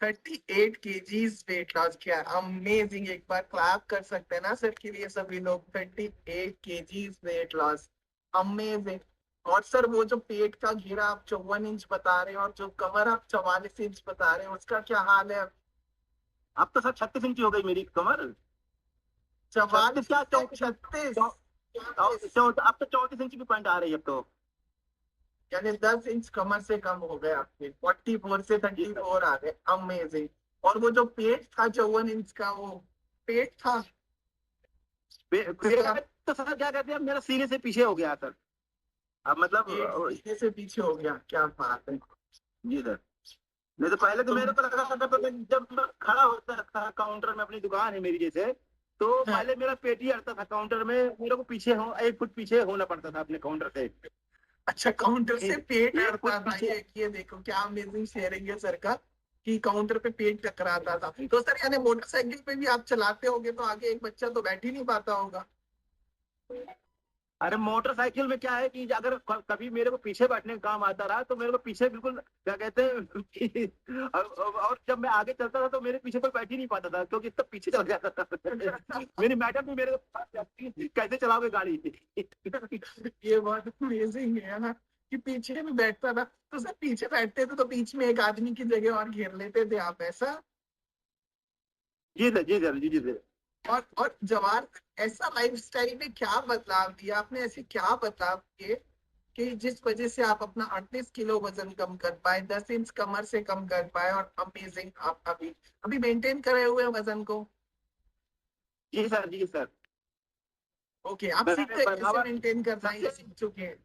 38 KGs weight loss किया, amazing. एक बार clap कर सकते हैं ना सर के लिए सभी लोग। 38 केजीज वेट लॉस, अमेजिंग। और सर वो जो पेट का घेरा आप 54 इंच बता रहे हैं और जो कमर आप 44 इंच बता रहे हैं, उसका क्या हाल है? अब तो सर 36 इंच हो गई मेरी कमर। 36 44 क्या से 34 36? अब तो 34 इंच की पैंट आ रही है अब तो। यानी 10 इंच कमर से कम हो गए आपके, 44 से जी 34 आ गए, अमेजिंग। और वो जो पेट था 54 इंच का, वो पेट था जिसका तो सर क्या कहते हैं, मेरा सीने से पीछे हो गया सर। अब मतलब पेट सीने से पीछे हो गया, क्या बात है। जी सर। नहीं तो पहले तो तो मेरे को लगा करता था, जब मैं खड़ा होता था काउंटर में, अपनी दुकान है मेरी जैसे, तो हाँ, पहले मेरा पेट ही अड़ता था काउंटर में, मेरे को पीछे हो 1 फुट पीछे होना पड़ता था अपने काउंटर से। अच्छा, काउंटर से पेट एक फुट अड़ता था? पीछे। ये देखो क्या अमेजिंग शेयरिंग है सर का, कि काउंटर पे पेट टकराता था। तो सर यानी मोटरसाइकिल पे भी आप चलाते होगे तो आगे एक बच्चा तो बैठ ही नहीं पाता होगा। अरे मोटरसाइकिल में क्या है कि अगर कभी मेरे को पीछे बैठने का काम आता रहा तो मेरे को पीछे बिल्कुल क्या कहते हैं और जब मैं आगे चलता था तो मेरे पीछे कोई बैठ ही नहीं पाता था, क्योंकि इतना पीछे चल जाता था। मेरी मैडम भी मेरे को पास जाती, कैसे चलाओगे गाड़ी। ये बहुत अमेजिंग है ना, कि पीछे भी बैठता था। तो सर पीछे बैठते थे तो बीच में एक आदमी की जगह और घेर लेते थे आप, ऐसा? जी सर, जी सर, जी जी सर। और जवान, ऐसा लाइफस्टाइल में क्या बदलाव दिया आपने? ऐसे क्या बदलाव किए कि जिस वजह से आप अपना 38 किलो वजन कम कर पाए, 10 इंच कमर से कम कर पाए, और अमेजिंग आप अभी अभी मेंटेन करे हुए हैं वजन को? जी सर, जी सर। ओके, आप सीख मैंने गए कैसे बराबर मेंटेन करना है, ये सबसे सीख चुके हैं।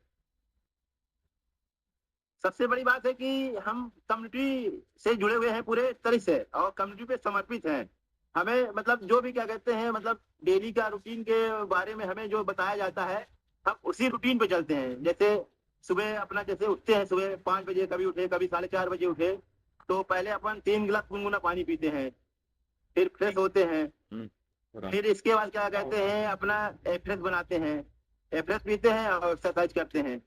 सबसे बड़ी बात है कि हम कम्युनिटी से जुड़े हुए हैं पूरे तरह से, और कम्युनिटी पे समर्पित हैं। हमें मतलब जो भी क्या कहते हैं, मतलब डेली का रूटीन के बारे में हमें जो बताया जाता है, हम उसी रूटीन पे चलते हैं। जैसे सुबह अपना जैसे उठते हैं, सुबह 5 बजे कभी उठे, कभी 4:30 बजे उठे, तो पहले अपन 3 गिलास गुनगुना पानी पीते हैं, फिर फ्रेश होते हैं। फिर इसके बाद क्या कहते हैं, अपना एफ्रेश बनाते हैं, एफ्रेश पीते हैं और एक्सरसाइज करते हैं।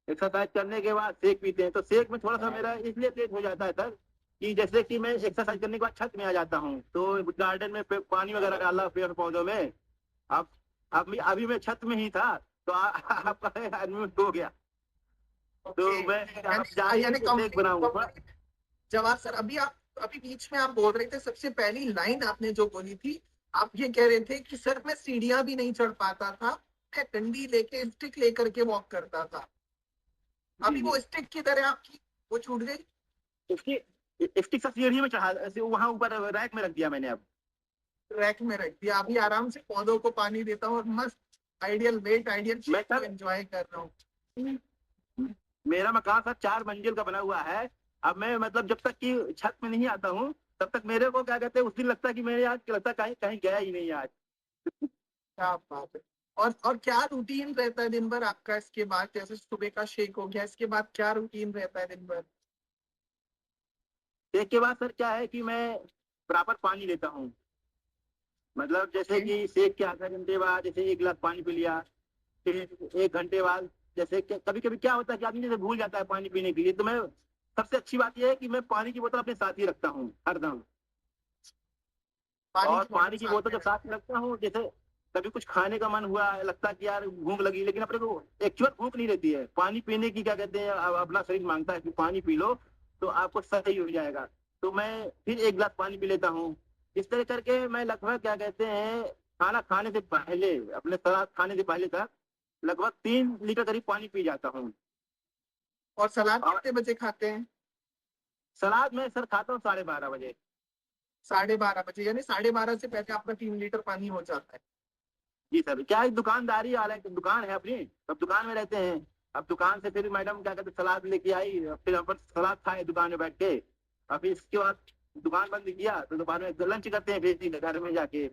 एक्सरसाइज करने के बाद शेक पीते हैं। तो शेक में थोड़ा सा मेरा इसलिए लेट हो जाता है सर, कि जैसे कि मैं एक्सरसाइज करने के बाद छत में आ जाता हूँ, तो गार्डन में पानी वगैरह डाला पेड़ पौधों में। अब अभी मैं छत में ही था, तो आपका आदमी हो गया, ओके, तो मैं अब यानी जाके यानी शेक कंप्लीट बनाऊंगा। कंप्लीट। जवाब सर, अभी बीच में आप बोल रहे थे, सबसे पहली लाइन आपने जो बोली थी, आप ये कह रहे थे कि सर मैं सीढ़ियां भी नहीं चढ़ पाता था, मैं डंडी लेके स्टिक लेकर के वॉक करता था। जी अभी जी। वो स्टिक की तरह आपकी वो छूट गई? इसकी स्टिक सा सीढ़ी में चढ़ा, वहां ऊपर रैक में रख दिया मैंने अब। रैक में रख दिया, अभी आराम से पौधों को पानी देता हूँ और मस्त आइडियल वेट आइडियल मैं शेप को सर, एंजॉय कर रहा हूँ। मेरा मकान सर 4 मंजिल का बना हुआ है। अब मैं मतलब जब तक कि छत में नहीं आता हूँ, तब तक मेरे को क्या कहते हैं, उस दिन लगता है कि मेरे आज लगता है कहीं कहीं गया ही नहीं आज। क्या बात है। और क्या रूटीन रहता है दिन भर आपका इसके बाद? जैसे सुबह का शेक हो गया, इसके बाद क्या रूटीन रहता है दिन भर? एक के बाद सर क्या है कि मैं प्रॉपर पानी लेता हूँ। मतलब जैसे ओके, कि शेक के आधा घंटे बाद जैसे 1 गिलास पानी पी लिया, फिर 1 घंटे बाद जैसे कभी कभी क्या होता है कि आदमी जैसे भूल जाता है पानी पीने के लिए, तो मैं सबसे अच्छी बात यह है कि मैं पानी की बोतल अपने साथ ही रखता हूँ हरदम। पानी और की बोतल पानी की साथ बोतल में जब साथ में रखता हूँ, जैसे कभी कुछ खाने का मन हुआ, लगता है कि यार भूख लगी, लेकिन अपने को एक्चुअल भूख नहीं रहती है, पानी पीने की क्या कहते हैं, अपना शरीर मांगता है कि पानी पी लो तो आपको सही हो जाएगा। तो मैं फिर 1 गिलास पानी पी लेता हूँ। इस तरह करके मैं लगभग क्या कहते हैं, खाना खाने से पहले, अपने सलाद खाने से पहले तक लगभग 3 लीटर करीब पानी पी जाता हूँ। और सलाद और कितने बजे खाते हैं? सलाद मैं सर खाता हूँ 12:30 बजे। 12:30 बजे, यानी 12:30 से पहले आपका 3 लीटर पानी हो जाता है? जी सर, क्या है, दुकानदारी वाला दुकान है अपनी, अब दुकान में रहते हैं। अब दुकान से फिर मैडम क्या कहते हैं, सलाद लेके आई, फिर अपन सलाद खाए दुकान में बैठ के। अब फिर इसके बाद दुकान बंद किया तो दोपहर में लंच करते हैं, फिर सीधे घर में जाके। इस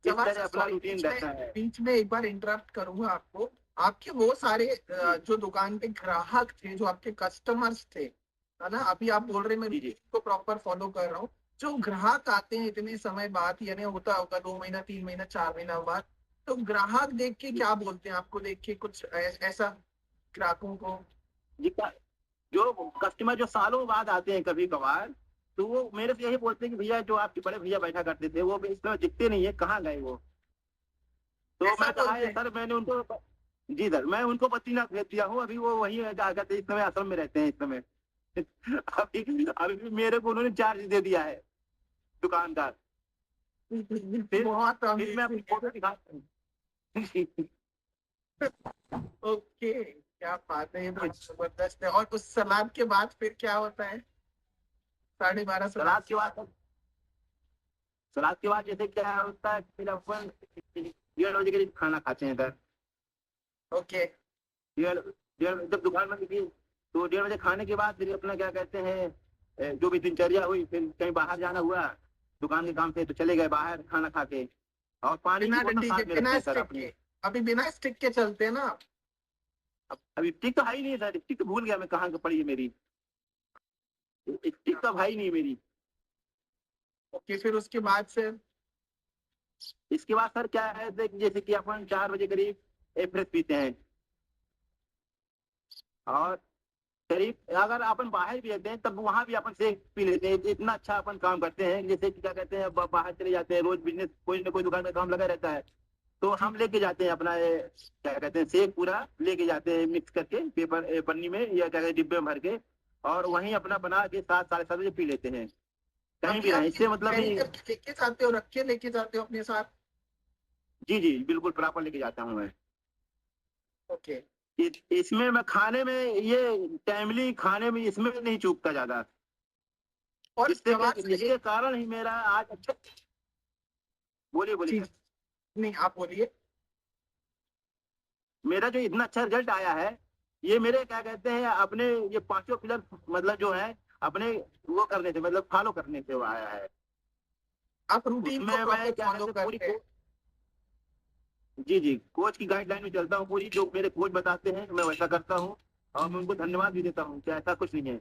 जवाब तरह सर अपना सॉरी, रूटीन रहता है। बीच में एक बार इंटरप्ट करूंगा आपको। आपके वो सारे जी जो दुकान पे ग्राहक थे, जो आपके कस्टमर्स थे, है ना, अभी आप बोल रहे हैं मैं जी। जी रूटीन को प्रॉपर फॉलो कर रहा हूँ। जो ग्राहक आते हैं इतने समय बाद, यानी होता होगा 2 महीना 3 महीना 4 महीना बाद, तो ग्राहक देख के जी क्या बोलते हैं आपको देख के, कुछ ऐसा ग्राहकों को? जी। जो कस्टमर जो सालों बाद आते हैं कभी कभार, तो वो मेरे से यही बोलते हैं कि भैया जो आपके बड़े भैया बैठा करते थे वो इस समय दिखते नहीं है, कहाँ गए वो। तो ऐसा मैं कहा बोलते है हैं? सर मैंने उनको, जी सर मैं उनको बद्रीनाथ भेज दिया हूँ, अभी वो वहीं क्या कहते हैं इस समय आश्रम में रहते हैं इस समय। अभी अभी भी मेरे को उन्होंने चार्ज दे दिया है दुकानदार। फिर बहुत फिर मैं अमेजिंग अपनी है। फोटो दिखाता हूँ। ओके, क्या बात है, ये बड़ा जबरदस्त है। और उस सलाद के बाद फिर क्या होता है? 12:30 सलाद सलाद के के बाद? बाद, सलाद के बाद जैसे क्या होता है फिर अपन 1:30 बजे करीब खाना खाते हैं सर। ओके। 1:30 जब दुकान बंद की तो 1:30 बजे खाने के बाद फिर अपना क्या कहते हैं जो भी दिनचर्या हुई, फिर कहीं बाहर जाना हुआ दुकान के काम से तो चले गए बाहर खाना खा के, और पानी की बिना बोतल डंडी के, साथ में रखते बिना हैं सर स्टिक अपनी। के? अभी बिना स्टिक के चलते हैं ना आप? अभी स्टिक तो है ही नहीं सर, स्टिक तो भूल गया मैं कहाँ पड़ी है मेरी, स्टिक तो भाई नहीं मेरी। ओके, फिर उसके बाद से? इसके बाद सर क्या है जैसे कि अपन 4 बजे करीब एफ्रेस पीते हैं, और करीब अगर अपन बाहर भी रहते हैं तब वहां भी अपन सेक पी लेते हैं, इतना अच्छा अपन काम करते हैं। जैसे कि क्या कहते हैं बाहर चले जाते हैं, रोज बिजनेस कोई ना कोई दुकान में काम लगा रहता है, तो जी। हम लेके जाते हैं अपना क्या कहते हैं सेक पूरा लेके जाते हैं मिक्स करके पेपर पन्नी में या क्या कहते हैं डिब्बे में भर के, और वहीं अपना बना के 7 साढ़े 7 बजे पी लेते हैं कहीं अभी भी आप रहें, इससे मतलब कैरी ही। करके लेके जाते हो, रख के लेके जाते हो अपने साथ? जी जी बिल्कुल प्रॉपर लेके जाता हूँ मैं। ओके। इसमें मैं खाने में ये टाइमली खाने में इसमें नहीं चूकता ज्यादा, और जिससे क्या जवाब से जिसके एक कारण ही मेरा आज अच्छा। बोलिए बोलिए सर। चीज, नहीं आप बोलिए। मेरा जो इतना अच्छा रिजल्ट आया है, ये मेरे क्या कहते हैं अपने ये पांचों पिलर मतलब जो है अपने वो करने से मतलब फॉलो करने से वो आया है। आप रूटीन को उसमें मैं प्रॉपर क्या फॉलो कहते हैं पूरी करते हैं? जी जी कोच की गाइडलाइन में चलता हूँ पूरी, जो मेरे कोच बताते हैं मैं वैसा करता हूँ, और मैं उनको धन्यवाद भी देता हूँ कि ऐसा कुछ नहीं है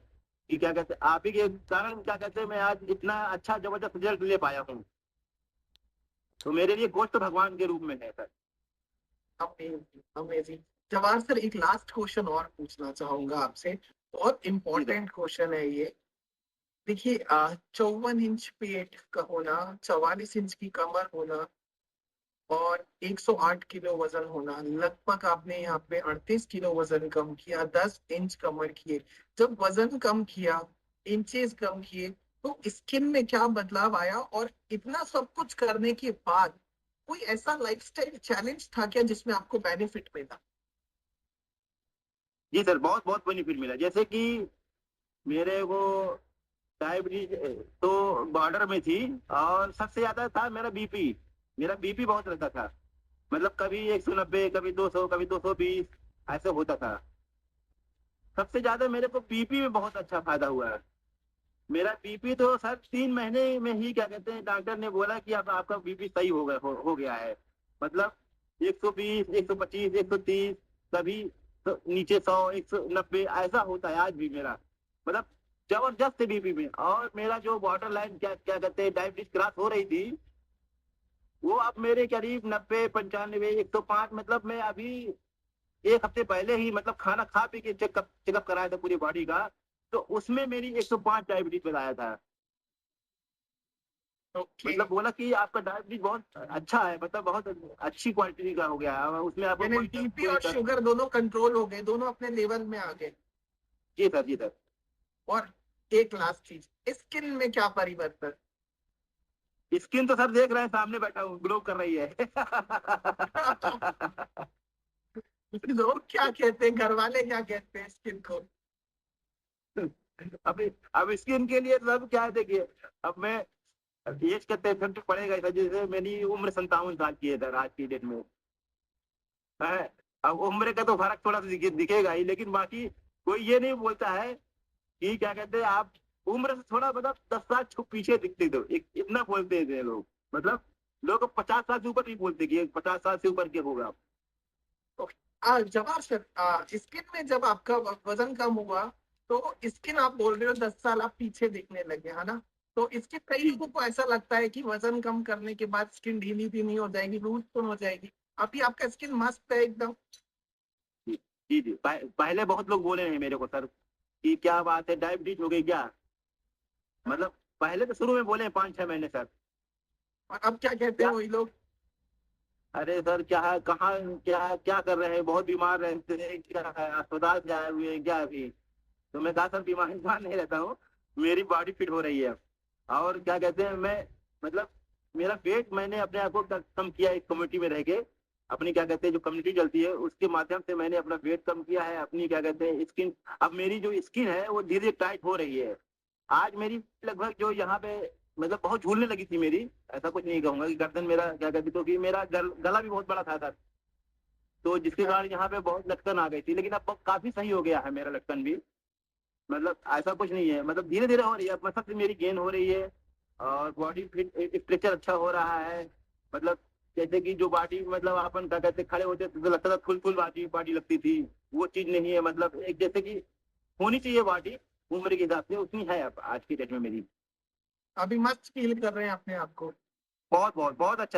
कि क्या कहते हैं आप ही के कारण क्या कहते हैं मैं आज इतना अच्छा जबरदस्त रिजल्ट ले पाया हूँ। तो मेरे लिए कोच तो भगवान के रूप में है सर। Amazing, amazing. जवाब सर, एक लास्ट क्वेश्चन और पूछना चाहूंगा आपसे। बहुत जी सर। इंपॉर्टेंट क्वेश्चन है ये। देखिए, 54 इंच पेट का होना, 44 इंच की कमर होना, और 108 किलो वजन होना, लगभग आपने यहाँ पे 38 किलो वजन कम किया, 10 इंच कमर किए। जब वजन कम किया, इंचेस कम किए, तो स्किन में क्या बदलाव आया? और इतना सब कुछ करने के बाद कोई ऐसा लाइफस्टाइल चैलेंज था क्या जिसमें आपको बेनिफिट मिला? जी सर बहुत बहुत बेनिफिट मिला, जैसे कि मेरे को डायबिटीज तो बॉर्डर में थी, और सबसे ज्यादा था मेरा बीपी, मेरा बीपी बहुत रहता था, मतलब कभी 190 कभी 200 कभी 220 ऐसे होता था। सबसे ज्यादा मेरे को बीपी में बहुत अच्छा फायदा हुआ है। मेरा बीपी तो सर 3 महीने में ही क्या कहते हैं डॉक्टर ने बोला कि अब आपका बीपी सही हो गया है, मतलब 120 125 130 कभी तो नीचे 100 190 ऐसा होता है आज भी मेरा, मतलब जबरदस्त बीपी में। और मेरा जो बॉर्डर लाइन क्या क्या कहते हैं डायबिटीज क्रॉस हो रही थी, वो अब मेरे करीब 90 95 105, मतलब मैं अभी 1 हफ्ते पहले ही मतलब खाना खा पी के चेकअप चेकअप कराया था पूरी बॉडी का, तो उसमें मेरी 105 डायबिटीज बताया था। ओके। मतलब बोला कि आपका डायबिटीज बहुत अच्छा है, मतलब बहुत अच्छी क्वालिटी का हो गया है, उसमें आपको यानी कोई बीपी कोई और शुगर दोनों कंट्रोल हो गए, दोनों अपने लेवल में आ गए। जी सर जी सर। और एक लास्ट चीज, स्किन में क्या परिवर्तन? स्किन तो सर देख रहे हैं सामने बैठा हूँ ग्लो कर रही है। लोग क्या कहते हैं, घर वाले क्या कहते हैं स्किन को? अब स्किन के लिए सब क्या है देखिए, अब मैं एज का तो इफेक्ट पड़ेगा ही था, जैसे मेरी उम्र 57 साल की है सर आज की डेट में है। अब उम्र का तो फर्क थोड़ा सा दिखेगा ही, लेकिन बाकी कोई ये नहीं बोलता है कि क्या कहते हैं आप उम्र से थोड़ा मतलब 10 साल पीछे दिखते थे, इतना बोलते थे लोग, मतलब लोग 50 साल से ऊपर नहीं बोलते कि 50 साल से ऊपर के होगा। जवाब सर, स्किन में जब आपका वजन कम हुआ, तो स्किन आप बोल रहे हो 10 साल आप पीछे दिखने लगे, है ना? तो इसके कई जी लोगों को ऐसा लगता है कि वजन कम करने के बाद स्किन ढीली ढीली हो जाएगी, लूज तो हो जाएगी। अभी आपका स्किन मस्त है एकदम। जी जी जी पहले बहुत लोग बोले हैं मेरे को सर कि क्या बात है डायबिटीज हो गई क्या, मतलब पहले तो शुरू में बोले 5-6 महीने सर। और अब क्या कहते क्या हैं वही लोग? अरे सर क्या है, कहाँ क्या क्या कर रहे हैं, बहुत बीमार रहते हैं, क्या है, अस्पताल से आए हुए हैं क्या अभी? तो मैं कहा सर बीमार बीमार नहीं रहता हूँ, मेरी बॉडी फिट हो रही है अब। और क्या कहते हैं, मैं मतलब मेरा वेट मैंने अपने आप को कम किया एक कम्युनिटी में रह के। अपनी क्या कहते हैं जो कम्युनिटी चलती है उसके माध्यम से मैंने अपना वेट कम किया है। अपनी क्या कहते हैं स्किन, अब मेरी जो स्किन है वो धीरे धीरे टाइट हो रही है। आज मेरी लगभग जो यहाँ पे मतलब बहुत झूलने लगी थी मेरी, ऐसा कुछ नहीं कहूंगा कि गर्दन मेरा क्या कहते, क्योंकि मेरा गला भी बहुत बड़ा था सर, तो जिसके कारण यहाँ पे बहुत लटकन आ गई थी, लेकिन अब काफी सही हो गया है मेरा लटकन भी। मतलब ऐसा कुछ नहीं है, मतलब धीरे धीरे हो रही है, मसल मेरी गेन हो रही है और बॉडी फिट स्ट्रक्चर अच्छा हो रहा है। मतलब जैसे कि जो बॉडी मतलब अपन क्या कहते खड़े होते थे तो लगता था फुल फुल बॉडी बॉडी लगती थी, वो चीज नहीं है। मतलब एक जैसे कि होनी चाहिए बॉडी उम्र के हिसाब से, उतनी है अब आज की डेट में मेरी। अभी मस्त फील कर रहे हैं अपने आप को? बहुत बहुत बहुत अच्छा